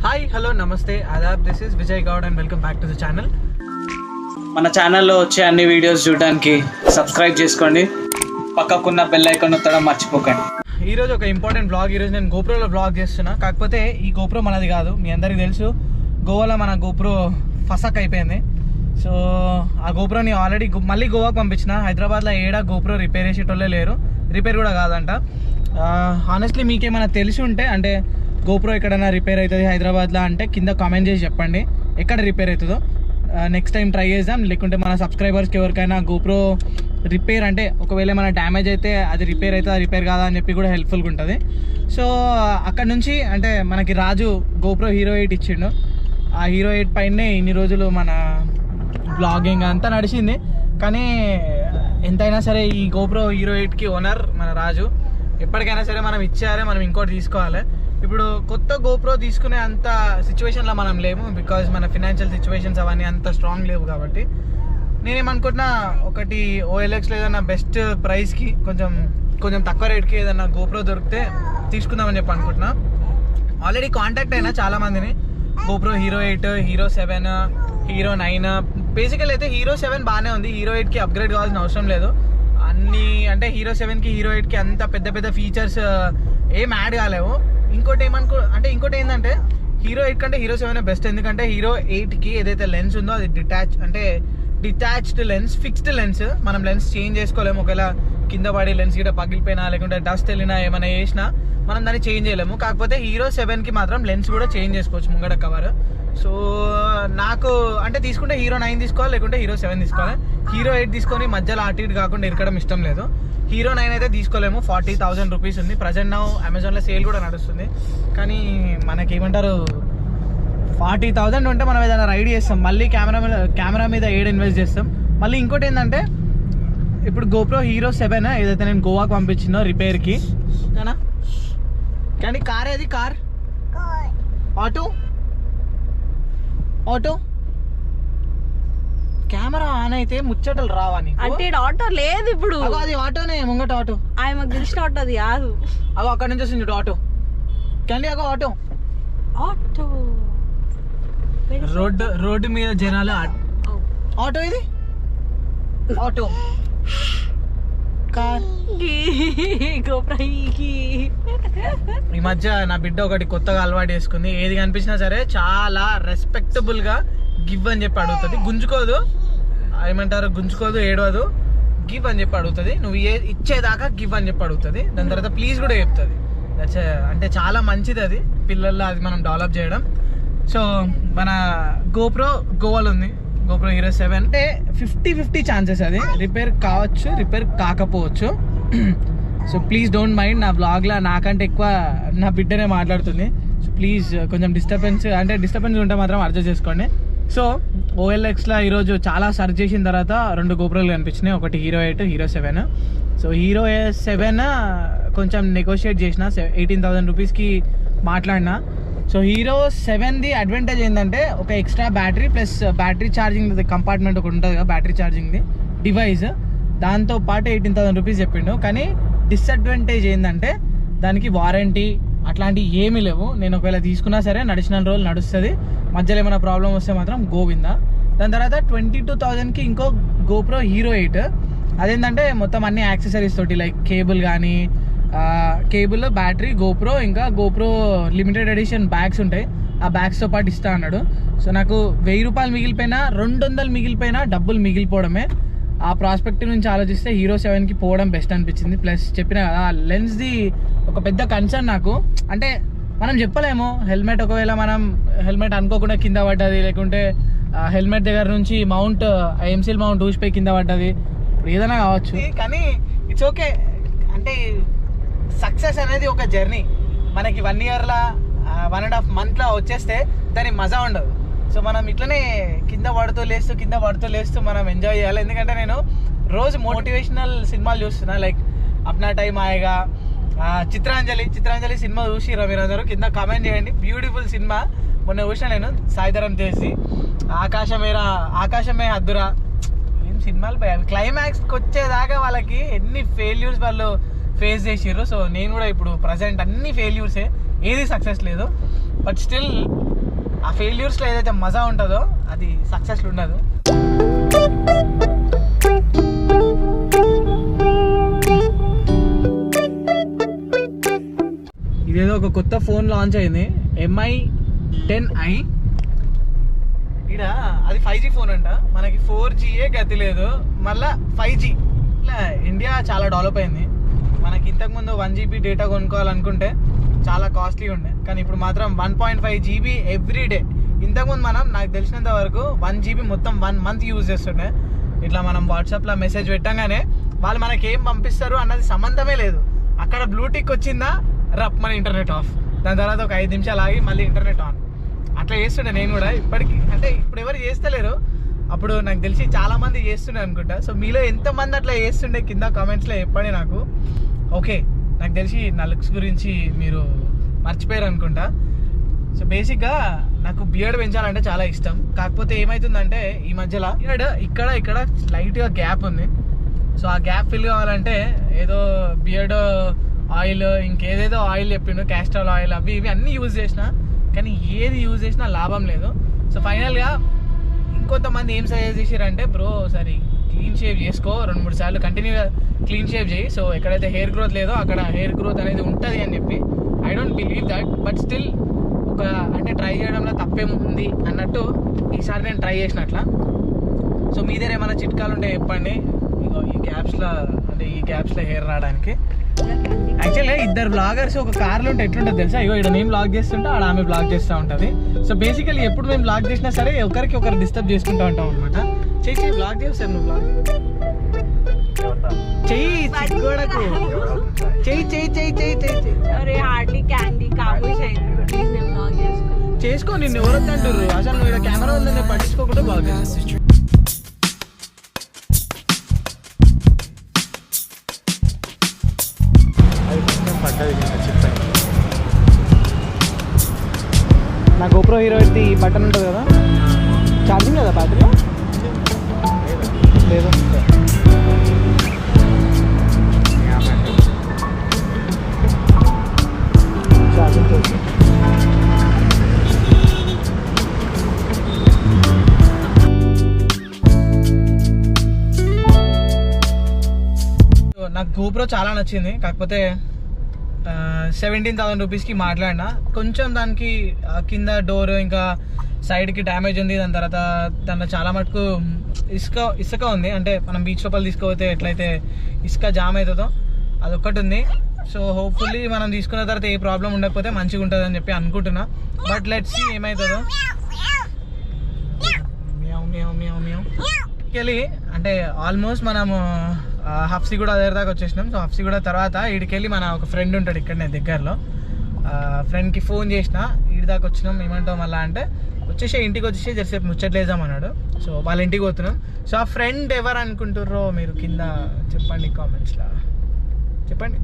Hi hello నమస్తే ఆదాబ్, this is Vijay Goud and welcome back to the channel. మన ఛానల్లో వచ్చే అన్ని వీడియోస్ చూడడానికి సబ్స్క్రైబ్ చేసుకోండి, పక్కకున్న బెల్ ఐకాన్ నొక్కడం మర్చిపోకండి. ఈరోజు ఒక ఇంపార్టెంట్ వ్లాగ్. ఈరోజు నేను గోప్రోలో వ్లాగ్ చేస్తున్నా. కాకపోతే ఈ గోప్రో మనది కాదు, మీ అందరికీ తెలుసు. గోవాలో మన గోప్రో ఫసక్ అయిపోయింది. సో ఆ గోప్రోని ఆల్రెడీ మళ్ళీ గోవాకు పంపించిన. హైదరాబాద్లో ఏడా గోప్రో రిపేర్ చేసేటోళ్ళే లేరు, రిపేర్ కూడా కాదంట. హానెస్ట్లీ మీకేమైనా తెలిసి ఉంటే, అంటే గోప్రో ఎక్కడైనా రిపేర్ అవుతుంది హైదరాబాద్లో అంటే కింద కామెంట్ చేసి చెప్పండి ఎక్కడ రిపేర్ అవుతుందో. నెక్స్ట్ టైం ట్రై చేద్దాం. లేకుంటే మన సబ్స్క్రైబర్స్కి ఎవరికైనా గోప్రో రిపేర్ అంటే ఒకవేళ మన డ్యామేజ్ అయితే అది రిపేర్ అవుతుందా రిపేర్ కాదా అని చెప్పి కూడా హెల్ప్ఫుల్గా ఉంటుంది. సో అక్కడ నుంచి అంటే మనకి రాజు గోప్రో హీరో 8 ఇచ్చిండు. ఆ హీరో 8 పైనే ఇన్ని రోజులు మన బ్లాగింగ్ అంతా నడిచింది. కానీ ఎంతైనా సరే ఈ గోప్రో హీరో 8కి ఓనర్ మన రాజు. ఎప్పటికైనా సరే మనం ఇచ్చారే, మనం ఇంకోటి తీసుకోవాలి. ఇప్పుడు కొత్త గోప్రో తీసుకునే అంత సిచ్యువేషన్లో మనం లేము, బికాజ్ మన ఫినాన్షియల్ సిచ్యువేషన్స్ అవన్నీ అంత స్ట్రాంగ్ లేవు. కాబట్టి నేనేమనుకుంటున్నా, ఒకటి OLXలో ఏదైనా బెస్ట్ ప్రైస్కి కొంచెం తక్కువ రేట్కి ఏదైనా గోప్రో దొరికితే తీసుకుందామని చెప్పి అనుకుంటున్నా. ఆల్రెడీ కాంటాక్ట్ అయినా చాలామందిని. GoPro hero 8, hero 7, hero 9. బేసికల్ అయితే హీరో 7 బాగానే ఉంది. హీరో 8కి అప్గ్రేడ్ కావాల్సిన అవసరం లేదు. అన్నీ అంటే హీరో 7కి హీరో 8కి అంత పెద్ద ఫీచర్స్ ఏం యాడ్ కాలేవు. ఇంకోటి ఇంకోటి ఏంటంటే హీరో 8 కంటే హీరో 7 బెస్ట్. ఎందుకంటే హీరో 8కి ఏదైతే లెన్స్ ఉందో అది డిటాచ్డ్ లెన్స్, ఫిక్స్డ్ లెన్స్. మనం లెన్స్ చేంజ్ చేసుకోలేము. ఒకవేళ కింద పడి లెన్స్ గిట్ట పగిలిపోయినా, లేకుంటే డస్ట్ వెళ్ళినా, ఏమైనా చేసినా మనం దాన్ని చేంజ్ చేయలేము. కాకపోతే హీరో 7కి మాత్రం లెన్స్ కూడా చేంజ్ చేసుకోవచ్చు, ముంగడ కవర్. సో నాకు అంటే తీసుకుంటే హీరో 9 తీసుకోవాలి, లేకుంటే హీరో 7 తీసుకోవాలి. హీరో 8 తీసుకొని మధ్యలో అటు ఇటు కాకుండా ఇరకడం ఇష్టం లేదు. హీరో 9 అయితే తీసుకోలేము. 40,000 రూపీస్ ఉంది ప్రజెంట్. నా అమెజాన్లో సేల్ కూడా నడుస్తుంది. కానీ మనకేమంటారు, 40,000 ఉంటే మనం ఏదైనా రైడ్ చేస్తాం, మళ్ళీ కెమెరా మీద ఇన్వెస్ట్ చేస్తాం. మళ్ళీ ఇంకోటి ఏంటంటే, ఇప్పుడు గోప్రో హీరో 7 ఏదైతే నేను గోవాకు పంపించినో రిపేర్కి, కానీ కార్ ఏది? కార్ ఆటో కెమెరా ఆన్ అయితే ముచ్చటలు రావని అంటే ఆటో లేదు ఇప్పుడు. అది ఆటోనే, ముంగట ఆటో. మాకు తెలిసిన ఆటో అది కాదు. అగో అక్కడ నుంచి వస్తుంది ఆటో. కానీ అగో ఆటో రోడ్డు మీద జనాలు. ఆటో ఇది ఆటో కార్. ఈ మధ్య నా బిడ్డ ఒకటి కొత్తగా అలవాటు చేసుకుంది. ఏది కనిపించినా సరే చాలా రెస్పెక్టబుల్ గా గివ్ అని చెప్పి అడుగుతుంది. గుంజుకోదు, ఏడవదు. గివ్ అని చెప్పి అడుగుతుంది. నువ్వు ఇచ్చేదాకా గివ్ అని చెప్పి అడుగుతుంది. దాని తర్వాత ప్లీజ్ కూడా చెప్తుంది. అంటే చాలా మంచిది అది పిల్లల్లో, అది మనం డెవలప్ చేయడం. సో మన గోప్రో గోవాలో ఉంది, గోప్రో హీరో 7. అంటే 50-50 ఛాన్సెస్. అది రిపేర్ కావచ్చు, రిపేర్ కాకపోవచ్చు. So please don't mind. నా బ్లాగ్లో నాకంటే ఎక్కువ నా బిడ్డనే మాట్లాడుతుంది. సో ప్లీజ్ కొంచెం డిస్టర్బెన్స్ ఉంటే మాత్రం అడ్జస్ట్ చేసుకోండి. సో OLXలో ఈరోజు చాలా సర్చ్ చేసిన తర్వాత 2 గోప్రోలు కనిపించినాయి. ఒకటి హీరో 8, హీరో 7. సో హీరో 7 కొంచెం నెగోషియేట్ చేసిన, 18,000 రూపీస్కి మాట్లాడినా. సో హీరో 7ది అడ్వాంటేజ్ ఏంటంటే, ఒక extra battery plus battery charging compartment ఒకటి ఉంటుంది కదా, బ్యాటరీ ఛార్జింగ్ది డివైస్. దాంతో పాటు 18,000 రూపీస్ చెప్పిండు. కానీ డిసడ్వాంటేజ్ ఏంటంటే, దానికి వారంటీ అట్లాంటివి ఏమీ లేవు. నేను ఒకవేళ తీసుకున్నా సరే నడిచిన రోజులు నడుస్తుంది. మధ్యలో ఏమైనా ప్రాబ్లం వస్తే మాత్రం గోవిందా. దాని తర్వాత 22,000కి ఇంకో గోప్రో హీరో 8. అదేంటంటే మొత్తం అన్ని యాక్సెసరీస్ తోటి, లైక్ కేబుల్, బ్యాటరీ, గోప్రో, ఇంకా గోప్రో లిమిటెడ్ ఎడిషన్ బ్యాగ్స్ ఉంటాయి. ఆ బ్యాగ్స్తో పాటు ఇస్తా అన్నాడు. సో నాకు 1000 రూపాయలు మిగిలిపోయినా, 200 మిగిలిపోయినా డబ్బులు మిగిలిపోవడమే. ఆ ప్రాస్పెక్టివ్ నుంచి ఆలోచిస్తే హీరో 7కి పోవడం బెస్ట్ అనిపించింది. ప్లస్ చెప్పిన కదా, లెన్స్ది ఒక పెద్ద కన్సర్న్ నాకు. అంటే మనం చెప్పలేము, ఒకవేళ మనం హెల్మెట్ అనుకోకుండా కింద పడ్డది, లేకుంటే హెల్మెట్ దగ్గర నుంచి ఎంసీల్ మౌంట్ ఊసిపోయి కింద పడ్డది, ఏదైనా కావచ్చు. కానీ ఇట్స్ ఓకే. అంటే సక్సెస్ అనేది ఒక జర్నీ. మనకి 1 ఇయర్లో 1.5 మంత్లో వచ్చేస్తే దాని మజా ఉండదు. సో మనం ఇట్లనే కింద పడుతూ లేస్తూ మనం ఎంజాయ్ చేయాలి. ఎందుకంటే నేను రోజు మోటివేషనల్ సినిమాలు చూస్తున్నా, like Apna time ఆయేగా, Chitranjali cinema చూసిరా మీరు అందరూ? కింద కామెంట్ చేయండి. Beautiful cinema. మొన్న చూసిన నేను, సాయిధరం తేసి. ఆకాశమే హద్దురా. ఏం సినిమాలు పోయాయి. క్లైమాక్స్కి వచ్చేదాకా వాళ్ళకి ఎన్ని ఫెయిల్యూర్స్ వాళ్ళు ఫేస్ చేసిర్రు. సో నేను కూడా ఇప్పుడు ప్రజెంట్ అన్ని ఫెయిల్యూర్సే, ఏది సక్సెస్ లేదు. బట్ స్టిల్ ఆ ఫెయిల్యూర్స్లో ఏదైతే మజా ఉంటుందో అది సక్సెస్లో ఉండదు. ఇదేదో ఒక కొత్త ఫోన్ లాంచ్ అయింది, MI 10i. ఇక్కడ అది 5G ఫోన్ అంట, మనకి 4Gయే గతి లేదు, మళ్ళీ 5G. ఇట్లా ఇండియా చాలా డెవలప్ అయింది. మనకి ఇంతకుముందు 1GB డేటా కొనుక్కోవాలనుకుంటే చాలా కాస్ట్లీ ఉండే, కానీ ఇప్పుడు మాత్రం 1.5 GB ఎవ్రీడే. ఇంతకుముందు నాకు తెలిసినంత వరకు 1 GB మొత్తం 1 month యూజ్ చేస్తుండే. ఇట్లా మనం వాట్సాప్లో మెసేజ్ పెట్టంగానే వాళ్ళు మనకి ఏం పంపిస్తారు అన్నది సంబంధమే లేదు. అక్కడ బ్లూటిక్ వచ్చిందా రప్ మన ఇంటర్నెట్ ఆఫ్, దాని తర్వాత ఒక 5 నిమిషాలు ఆగి మళ్ళీ ఇంటర్నెట్ ఆన్. అట్లా చేస్తుండే నేను కూడా. ఇప్పటికి అంటే ఇప్పుడు ఎవరు చేస్తలేరు, అప్పుడు నాకు తెలిసి చాలా మంది చేస్తుండే అనుకుంటా. సో మీలో ఎంతమంది అట్లా చేస్తుండే కింద కామెంట్స్లో చెప్పండి నాకు. ఓకే, నాకు తెలిసి నా లుక్స్ గురించి మీరు మర్చిపోయారు అనుకుంటా. సో బేసిక్గా నాకు బియర్డ్ పెంచాలంటే చాలా ఇష్టం. కాకపోతే ఏమవుతుందంటే ఈ మధ్యలో బియర్డ్ ఇక్కడ లైట్గా గ్యాప్ ఉంది. సో ఆ గ్యాప్ ఫిల్ కావాలంటే ఏదో బియర్డ్ ఆయిల్ ఇంకేదేదో ఆయిల్ చెప్పిండు, క్యాస్టర్ ఆయిల్ అవి ఇవి అన్నీ యూజ్ చేసిన, కానీ ఏది యూజ్ చేసినా లాభం లేదు. సో ఫైనల్గా ఇంకొంతమంది ఏం సజెస్ట్ చేశారంటే, బ్రో సరే క్లీన్ షేవ్ చేసుకో, 2-3 సార్లు కంటిన్యూగా క్లీన్ షేవ్ చేయి, సో ఎక్కడైతే హెయిర్ గ్రోత్ లేదో అక్కడ హెయిర్ గ్రోత్ అనేది ఉంటుంది అని చెప్పి. I don't believe that, but still అంటే ట్రై చేయడంలో తప్పేముంది అన్నట్టు ఈసారి నేను ట్రై చేసినట్లా. సో మీ దగ్గర ఏమైనా చిట్కాలు ఉంటే చెప్పండి ఈ గ్యాప్స్లో హెయిర్ రావడానికి. యాక్చువల్గా ఇద్దరు బ్లాగర్స్ ఒక కార్లో ఉంటే ఎట్లుంటుంది తెలుసా, ఇక్కడ నేను బ్లాగ్ చేస్తుంటే ఆడ ఆమె బ్లాగ్ చేస్తూ ఉంటుంది. సో బేసికలీ ఎప్పుడు మేము బ్లాగ్ చేసినా సరే ఒకరికి ఒకరు డిస్టర్బ్ చేసుకుంటూ ఉంటాం అనమాట. చెయ్యి బ్లాగ్ చేస్తాను, నువ్వు బ్లాగ్ చెయ్యి, చిక్కుకోడకు చేసుకో. నిన్ను ఎవరొద్దు అంటారు, అసలు నువ్వు ఇక్కడ కెమెరా ఉందని పట్టించుకోకుండా బ్లాగ్ చేస్తావు. నా GoPro Hero పెట్టి బటన్ ఉంటుంది కదా, ఛార్జింగ్ కదా బ్యాటరీ లేదు. ఛార్జింగ్ చేసి నాకు GoPro చాలా నచ్చింది. కాకపోతే 17,000 రూపీస్కి మాట్లాడినా, కొంచెం దానికి కింద డోర్ ఇంకా సైడ్కి డ్యామేజ్ ఉంది. దాని తర్వాత దాంట్లో చాలా మటుకు ఇసుక ఉంది. అంటే మనం బీచ్ లోపల తీసుకుపోతే ఎట్లయితే ఇసుక జామ్ అవుతుందో అదొక్కటి ఉంది. సో హోప్ఫుల్లీ మనం తీసుకున్న తర్వాత ఏ ప్రాబ్లం ఉండకపోతే మంచిగా ఉంటుంది అని చెప్పి అనుకుంటున్నా. బట్ లెట్స్ సీ ఏమవుతుందో. వెళ్ళి అంటే ఆల్మోస్ట్ మనము హఫ్సిగూడ దగ్గర దాకా వచ్చేసినాం. సో హఫ్సిగూడ తర్వాత ఈడికెళ్ళి మన ఒక ఫ్రెండ్ ఉంటాడు ఇక్కడనే దగ్గరలో. ఫ్రెండ్కి ఫోన్ చేసిన, ఈడి దాకా వచ్చినాం, ఏమంటావు మళ్ళీ అంటే ఇంటికి వచ్చేసి జరసేపు ముచ్చట్లేదామన్నాడు. సో వాళ్ళ ఇంటికి పోతున్నాం. సో ఆ ఫ్రెండ్ ఎవరు అనుకుంటుర్రో మీరు కింద చెప్పండి, కామెంట్స్లో చెప్పండి.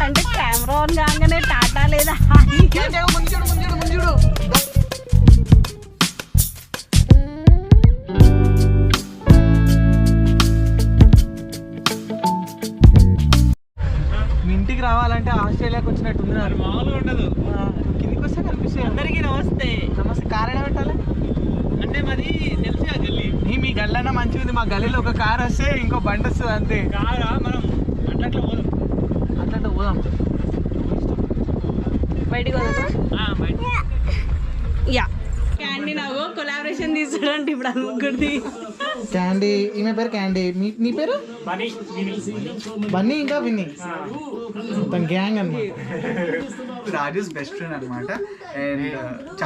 అంటే కెమెరా ఆన్ కాగానే టాటా లేదా ముందుడు ఇంటికి రావాలంటే ఆస్ట్రేలియాకి వచ్చినట్టుంది. మామూలుగా ఉండదు. కిందికి వస్తే కనిపిస్తాయి. అందరికీ నమస్తే. నమస్తే. కార్ ఎడ పెట్టాలి అంటే మాది తెలిసి ఆ గల్లీ. మీ గల్లీ అన్నా మంచిగా ఉంది. మా గల్లీలో ఒక కార్ వస్తే ఇంకో బండి వస్తుంది అంతే. కారా మనం అట్లా పోదాం బయటికి యా క్యాండీ నాకు కొలాబరేషన్ తీసుకుంటే ఇప్పుడు అనుకుంది. క్యాండీ, ఈమె పేరు క్యాండీ. నీ పేరు బన్నీ, ఇంకా విన్నీ, మొత్తం గ్యాంగ్ అన్నమాట. రాజేష్ బెస్ట్ ఫ్రెండ్ అనమాట.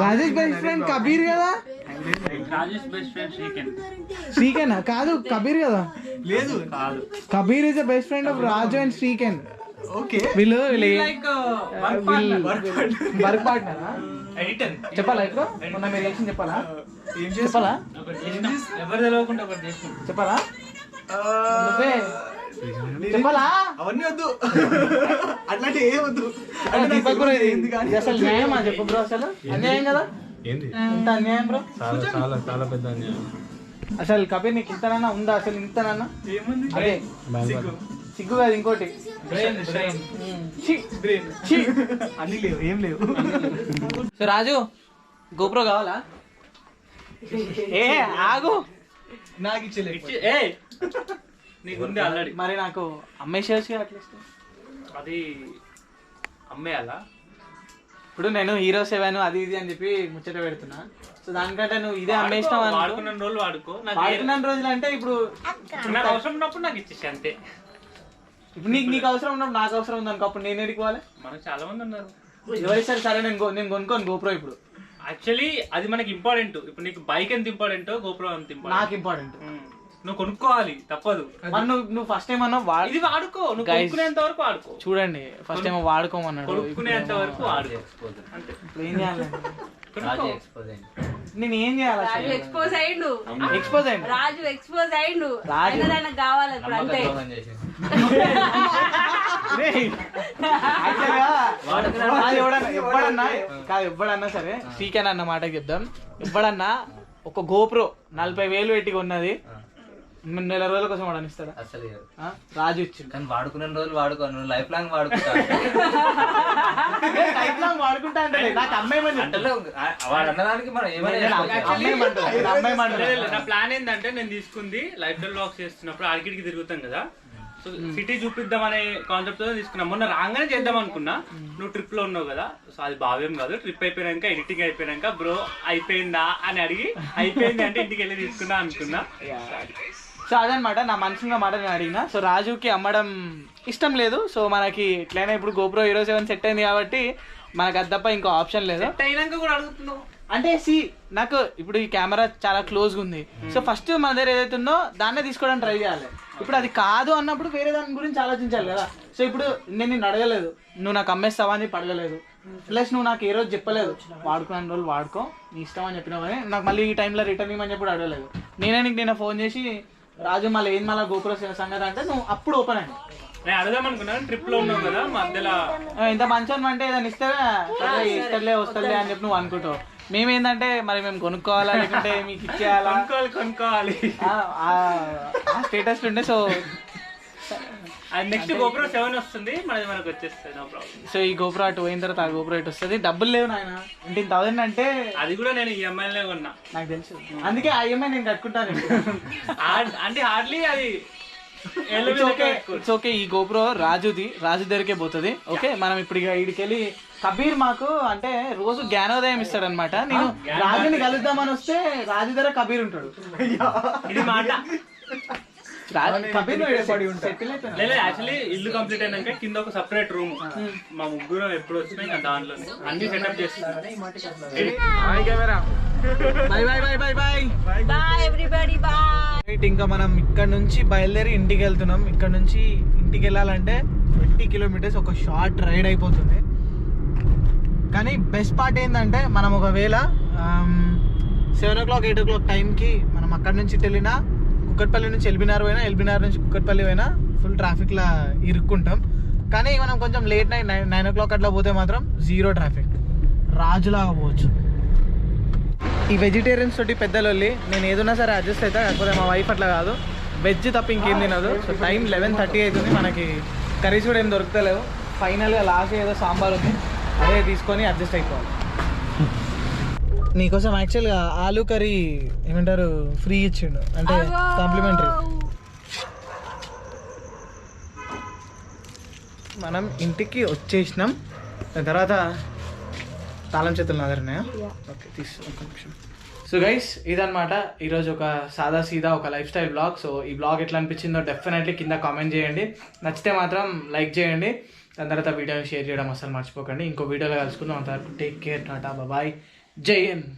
రాజేష్ బెస్ట్ ఫ్రెండ్ కబీర్ కదా. శ్రీకెన్ కాదు, కబీర్ కదా. లేదు కాదు, Kabir is the best friend of Raju and Sriken. Okay, వీళ్ళు వర్క్ పార్ట్నర్. చెప్పాలా ఇప్పుడు మొన్న మీరు చేసింది చెప్పాలా? చెప్పాలా? ఎవరు తెలియకుండా ఒకటి చేసిన చెప్పాలా? నువ్వే చెప్పాలా? అవన్నీ వద్దు, అట్లాంటి ఏం వద్దు. దీపక్ బ్రో ఇది అసలు న్యాయమా చెప్పు బ్రో? అసలు అన్యాయం కదా. ఇంత అన్యాయం బ్రో, చాలా పెద్ద అన్యాయం. అసలు కబీర్ నీకు ఇంతనన్నా ఉందా? అసలు ఇంతనన్నా ఏముంది? అదే సిగ్గు కాదు ఇంకోటి అన్ని లేవు ఏం లేవు. సో రాజు గోప్రో కావాలా? ఏ ఆగు, నాకు ఇచ్చలేదు. నీకుంది ఆల్రెడీ. మరి నాకు అమ్మేసేసి అట్లీస్ట్. అది అమ్మేయాలా? ఇప్పుడు నేను హీరో 7 అది ఇది అని చెప్పి ముచ్చట పెడుతున్నా. సో దానికంటే నువ్వు ఇదే అమ్మేసినావు అనుకో. వాడుకున్న రోజులు వాడుకో. వాడుకున్న రోజులు అంటే ఇప్పుడు నాకు అవసరం ఉన్నప్పుడు నాకు ఇచ్చేసి అంతే. ఇప్పుడు నీకు అవసరం ఉన్నప్పుడు నాకు అవసరం ఉంది అనుకో, అప్పుడు నేను ఎడుకోవాలి. మనకు చాలా మంది ఉన్నారు. ఎవరిస్తారు? సరే నేను కొనుక్కోను గోప్రో. ఇప్పుడు యాక్చువల్లీ అది మనకి ఇంపార్టెంట్. ఇప్పుడు నీకు బైక్ ఎంత ఇంపార్టెంట్, గోప్రో అంత ఇంపార్టెంట్. నాకు ఇంపార్టెంట్. నువ్వు కొనుక్కోవాలి, తప్పదు. నువ్వు ఫస్ట్ టైం అన్నా ఇది వాడుకో, నువ్వు కొనుక్కునేంత వరకు వాడుకో. చూడండి, ఫస్ట్ టైం వాడుకోమన్నాడు. కొనుక్కునేంత వరకు వాడుకో అంతే. ఇప్పుడు ఏం చేయాలి? నేను ఏం రాజు చేయాలి? ఎక్స్పోజ్ అయ్యిండు. ఎక్స్పోజ్ అయింది. రాజు ఎక్స్పోజ్ అయ్యిండు. రాజు. ఆయనకు కావాలి ఇప్పుడు అంతే. ఎవ్వడన్నా సరే శ్రీకాన్ అన్న మాట చెప్దాం. ఎవ్వడన్నా ఒక గోప్రో 40,000 పెట్టి కొన్నది నెల రోజుల కోసం వాడు అనిస్తాడా? అసలు రాజు ఇచ్చిండు. కానీ వాడుకున్న రోజులు వాడుకో, నువ్వు లైఫ్ లాంగ్ వాడుకుంటా. లైఫ్ లాంగ్ వాడుకుంటా అంటే నాకు అమ్మాయి అంటే వాడు అన్నదానికి మనం ఏమైనా నా ప్లాన్ ఏంటంటే, నేను తీసుకుంది లైఫ్ స్టైల్ వ్లాగ్స్ చేస్తున్నప్పుడు ఆడికి తిరుగుతాం కదా, సో సిటీ చూపిద్దాం అనే కాన్సెప్ట్ తో తీసుకున్నాం. మొన్న రాగానే చేద్దాం అనుకున్నా, నువ్వు ట్రిప్ లో ఉన్నావు కదా, సో అది భావ్యం కాదు. ట్రిప్ అయిపోయాక ఎడిటింగ్ అయిపోయాక బ్రో అయిపోయిందా అని అడిగి, అయిపోయింది అంటే ఇంటికి వెళ్ళి తీసుకున్నా అనుకున్నా. సో అదనమాట నా మనసులో మాట నేను అడిగిన. సో రాజుకి అమ్మడం ఇష్టం లేదు. సో మనకి ఇట్లయినా ఇప్పుడు గోప్రో హీరో 7 సెట్ అయింది కాబట్టి మనకు అది తప్ప ఇంకో ఆప్షన్ లేదు. అయినాక కూడా అడుగుతున్నావు అంటే నాకు ఇప్పుడు ఈ కెమెరా చాలా క్లోజ్గా ఉంది. సో ఫస్ట్ మన దగ్గర ఏదైతే ఉందో దాన్నే తీసుకోవడానికి ట్రై చేయాలి. ఇప్పుడు అది కాదు అన్నప్పుడు వేరే దాని గురించి ఆలోచించాలి కదా. సో ఇప్పుడు నేను నిన్ను అడగలేదు, నువ్వు నాకు అమ్మేస్తావా అని అడగలేదు. ప్లస్ నువ్వు నాకు ఏ రోజు చెప్పలేదు వాడుకున్న రోజులు వాడుకో నీ ఇష్టం అని చెప్పినావు. కానీ నాకు మళ్ళీ ఈ టైంలో రిటర్న్ ఇవ్వమని చెప్పి అడగలేదు. నేనే నీకు నిన్న ఫోన్ చేసి రాజు మళ్ళీ ఏం మళ్ళీ గోప్రో సంగతి అంటే నువ్వు అప్పుడు ఓపెన్ అయ్యి నేను అడదాం అనుకున్నాను. ట్రిప్ లో ఉన్నావు కదా మధ్యలో, ఇంత మంచి అంటే ఏదైనా ఇస్తలే వస్తలే అని చెప్పి నువ్వు అనుకుంటావు. మేమేందంటే మరి మేము కొనుక్కోవాలా లేకుంటే మీకు ఇచ్చేయాలా, కొనుక్కోవాలి స్టేటస్ ఉండే. సో నెక్స్ట్ గోప్రో 7 వస్తుంది, మనకు వచ్చేస్తుంది, నో ప్రాబ్లం. సో ఈ గోప్రో అటు పోయిన తర్వాత ఆ గోప్రో ఇటు వస్తుంది. డబ్బులు లేవు నాయన, 15,000 అంటే అది కూడా నేను ఈఎంఐలో కొన్నా, నాకు తెలుసు. అందుకే ఆ ఈఎంఐ నేను కట్టుకుంటాను. అంటే హార్డ్లీ అది ఓకే. ఈ గోప్రో రాజు దగ్గరికే పోతుంది. ఓకే, మనం ఇప్పుడు ఇక వీడికెళ్ళి కబీర్ మాకు అంటే రోజు జ్ఞానోదయం ఇస్తాడనమాట. నేను రాజుని కలుద్దామని వస్తే రాజు దగ్గర కబీర్ ఉంటాడు. ఇది మాట. కబీర్ యాక్చువల్లీ ఇల్లు కంప్లీట్ అయినాక కింద ఒక సపరేట్ రూమ్, మా ముగ్గురు ఎప్పుడు వచ్చినా ఇంకా దాంట్లో అన్ని సెటప్ చేస్తున్నాం. ఇంకా మనం ఇక్కడ నుంచి బయలుదేరి ఇంటికి వెళ్తున్నాం. ఇక్కడ నుంచి ఇంటికి వెళ్ళాలంటే 20 కిలోమీటర్స్, ఒక షార్ట్ రైడ్ అయిపోతుంది. కానీ బెస్ట్ పార్ట్ ఏంటంటే మనం ఒకవేళ 7 o'clock 8 o'clock టైంకి మనం అక్కడ నుంచి వెళ్ళినా, కుక్కట్పల్లి నుంచి ఎల్బీనగర్ పోయినా, ఎల్బీనగర్ నుంచి కుక్కట్పల్లి పోయినా ఫుల్ ట్రాఫిక్లో ఇరుక్కుంటాం. కానీ మనం కొంచెం లేట్ నైట్ 9 o'clock అట్లా పోతే మాత్రం జీరో ట్రాఫిక్, రాజులాగా పోవచ్చు. ఈ వెజిటేరియన్స్ తోటి పెద్దలొల్లి, నేను ఏదైనా సరే అడ్జస్ట్ అవుతా. కాకపోతే మా వైఫ్ అట్లా కాదు, వెజ్ తప్ప ఇంకేం తినదు. సో టైం 11:30 అవుతుంది, మనకి కర్రీస్ కూడా ఏం దొరుకుతలేవు. ఫైనల్గా లాస్ట్ ఏదో సాంబార్ ఉంది, అదే తీసుకొని అడ్జస్ట్ అయిపోవాలి. నీకోసం యాక్చువల్గా ఆలూ కర్రీ ఏమంటారు ఫ్రీ ఇచ్చిండు, అంటే కాంప్లిమెంటరీ. మనం ఇంటికి వచ్చేసినాం. దాని తర్వాత తాళం చేతులు నాదరనే. ఓకే, ఒక నిమిషం. సో గైస్, ఇదనమాట ఈరోజు ఒక సాదా సీదా ఒక లైఫ్ స్టైల్ బ్లాగ్. సో ఈ బ్లాగ్ ఎట్లా అనిపించిందో డెఫినెట్లీ కింద కామెంట్ చేయండి. నచ్చితే మాత్రం లైక్ చేయండి. దాని తర్వాత వీడియోని షేర్ చేయడం అసలు మర్చిపోకండి. ఇంకో వీడియోలో కలుసుకుందాం. అంతవరకు టేక్ కేర్, టాటా, బాయ్, జై హింద్.